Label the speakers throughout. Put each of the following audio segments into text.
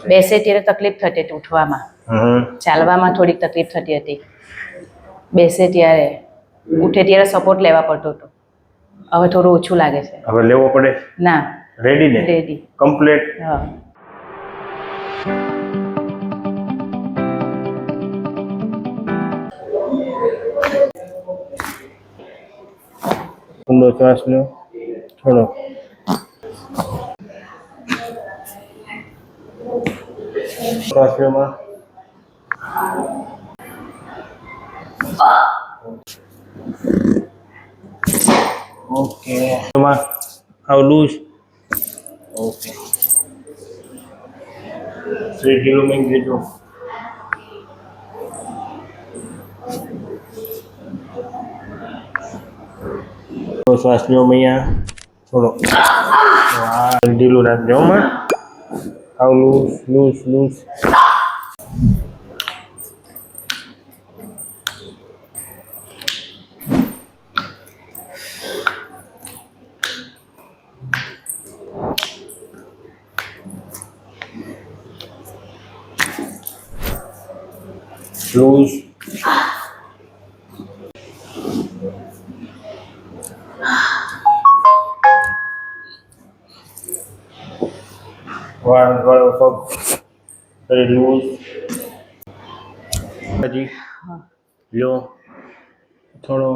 Speaker 1: બેસે ત્યારે તકલીફ થતી હતી ઉઠવામાં, ચાલવામાં થોડીક તકલીફ થતી હતી. બેસે ત્યારે ઉઠે ત્યારે સપોર્ટ લેવા પડતો હતો. હવે થોડું ઓછું લાગે છે.
Speaker 2: હવે લેવો પડે?
Speaker 1: ના,
Speaker 2: રેડી ને?
Speaker 1: Ready
Speaker 2: complete.
Speaker 1: હા.
Speaker 2: ઊંડો શ્વાસ લો, થોડો શ્વાસ લો માં. ઓકે, એમાં હાવ લૂઝ. ઓકે, શ્રી ઢીલું મેં દેજો. શ્વાસ લો મૈયા, થોડો ઢીલું રાખજો માં. હાવ લૂઝ લૂઝ લૂઝ. લૂઝ. વાળો પગ લૂઝ. હજી લો થોડો.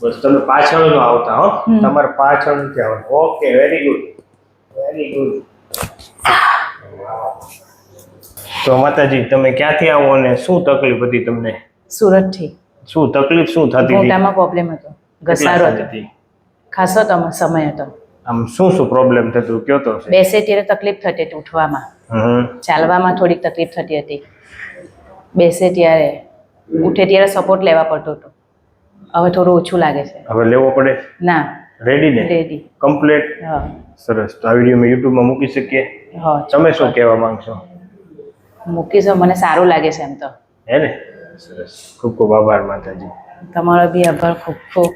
Speaker 2: બસ તમે પાછળ નો આવતા હો, તમારે પાછળ નથી આવવાનું. Okay, very good very good. તો માતાજી તમે ક્યાંથી આવો અને શું તકલીફ હતી તમને?
Speaker 1: સુરતથી.
Speaker 2: શું તકલીફ શું થતી હતી?
Speaker 1: મોટામાં પ્રોબ્લેમ હતો, ઘસારો હતો, ખાસો સમય હતો.
Speaker 2: આમ શું પ્રોબ્લેમ થતું કયો તો?
Speaker 1: બેસે ત્યારે તકલીફ થતી હતી ઉઠવામાં, ચાલવામાં થોડીક તકલીફ થતી હતી. બેસે ત્યારે ઉઠે ત્યારે સપોર્ટ લેવા પડતો હતો. હવે થોડું ઓછું લાગે છે.
Speaker 2: હવે લેવો પડે?
Speaker 1: ના,
Speaker 2: રેડી ને?
Speaker 1: Ready
Speaker 2: complete.
Speaker 1: હા.
Speaker 2: સરસ. તો આ વિડીયો મેં યુટ્યુબમાં મૂકી શકીએ?
Speaker 1: હા.
Speaker 2: તમે શું કહેવા માંગશો?
Speaker 1: મૂકીશો, મને સારું લાગે છે એમ તો.
Speaker 2: હે ને? સરસ. ખૂબ ખૂબ આભાર માતાજી.
Speaker 1: તમારો બી આભાર ખૂબ ખૂબ.